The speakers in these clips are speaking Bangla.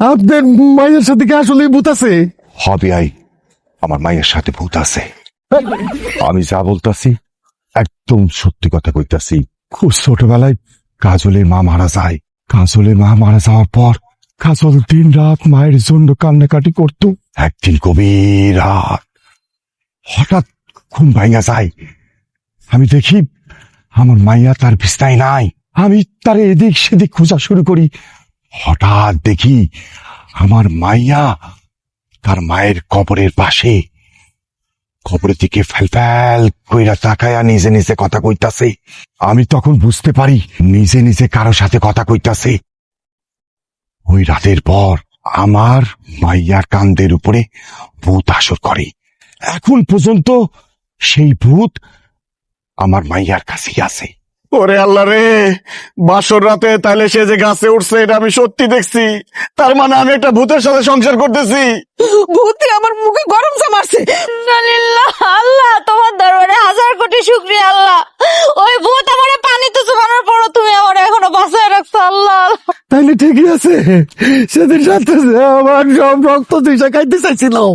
আপনার মায়ের সাথে কি আসলে ভূত আছে? হবে আই, আমার মায়ের সাথে ভূত আছে। আমি যা বলতাছি একদম সত্যি কথা কইতাছি। খুব ছোটবেলায় কাজলের মা মারা যায়। কাজলের মা মারা যাওয়ার পর কাজল দিন রাত মায়ের জন্য কান্নাকাটি করত। একদিন গভীর রাত হঠাৎ ঘুম ভাঙা যায়। আমি দেখি আমার মাইয়া তার বিছনায় নাই। আমি তার এদিক সেদিক খোঁজা শুরু করি। হঠাৎ দেখি আমার মাইয়া তার মায়ের কবরের পাশে, কবরের দিকে ফ্যাল কইরা তাকায়া নিজে নিজে কথা কইতাছে। আমি তখন বুঝতে পারি নিজে নিজে কারো সাথে কথা কইতাছে। ওই রাতের পর আমার মাইয়ার কান্দের উপরে ভূত আসর করে। এখন পর্যন্ত সেই ভূত আমার মাইয়ার কাছেই আছে। ওরে আল্লাহ রে, বাসর রাতে তাহলে সে যে গাছে উঠছে এটা আমি সত্যি দেখছি। তার মানে আমি একটা ভূতের সাথে সংসার করতেছি। ভূতে আমার মুখে গরম চা মারছে। আল্লাহ তোমার দরবারে হাজার কোটি শুকরিয়া আল্লাহ। ওই ভূত আমারে পানিতে চুবানোর পরও তুমি আমার এখনো বাঁচায় রাখছো আল্লাহ। তাইলে ঠিকই আছে, সেদিন রাতে যে আমার সব রক্ত দিশা খাইতে চাইছিলাম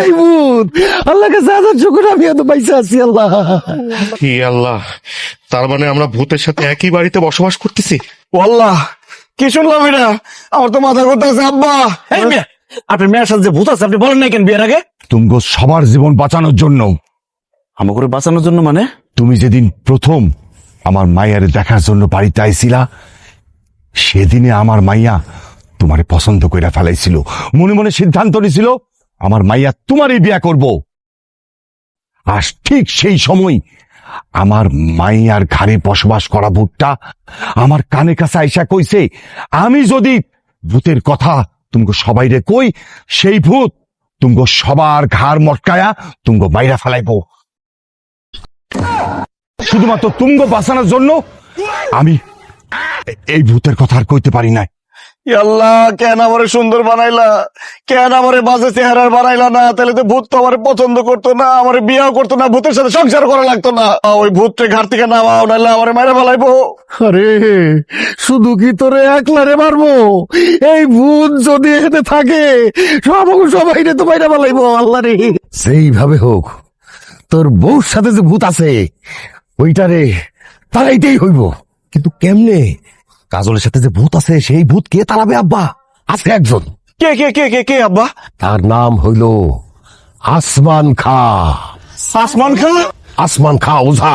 এই ভূত, আল্লাহ কাছে হাজার শুকর আমি এত পাইছে আছি আল্লাহ। হে আল্লাহ, তার মানে আমরা ভূতের সাথে একই বাড়িতে বসবাস করতেছি। ও আল্লাহ, কি শুনলাম এটা? আমার তো মাথা ঘুরতেছে আব্বা। এই মেয়ে, আপনার মেয়ের সাথে যে ভূত আছে আপনি বলেন নাই কেন বিয়ের আগে? তুমগো সবার জীবন বাঁচানোর জন্য। আমাকে বাঁচানোর জন্য মানে? তুমি যেদিন প্রথম আমার মাইয়ার দেখার জন্য বাড়িতে আইছিলা, সেদিনে আমার মাইয়া তোমারে পছন্দ কইরা ফেলাইছিল। মনে মনে সিদ্ধান্ত নিছিল আমার মাইয়া তোমারই বিয়া করব। আর ঠিক সেই সময় আমার মাইয়ার ঘরে বসবাস করা ভূতটা আমার কানে কাছে আইসা কইছে, আমি যদি ভূতের কথা তুমগো সবাইরে কই, সেই ভূত তুমগো সবার ঘাড় মটকায়া তুমগো মাইরা ফেলাইব। শুধুমাত্র তুমগো বাঁচানোর জন্য আমি এই ভূতের কথা আর কইতে পারি নাই। আল্লাহ, কেন আমারে সুন্দর বানাইলা? কেন আমারে বাজে চেহারার বানাইলা না? তাহলে তো ভূত তো আমারে পছন্দ করতো না, আমারে বিয়াও করতো না, ভূতের সাথে সংসার করা লাগতো না। ওই ভূতকে ঘাট থেকে নামাও, নাইলে আমারে মাইরা ফেলাইবো। আরে শুধু কি তোরে একলারে মারবো? এই ভূত যদি এখানে থাকে সবাই তো মাইরা ফেলাইবো। আল্লাহ রে, সেইভাবে হোক তোর বউর সাথে যে ভূত আছে ওইটারে তারাইতেই হইব। কিন্তু কেমনে? কাজলের সাথে যে ভূত আছে সেই ভূত কে তাড়াবে আব্বা? আছে একজন। কে কে কে কে কে আব্বা? তার নাম হইল আসমান খা। আসমান খা? আসমান খা ওঝা।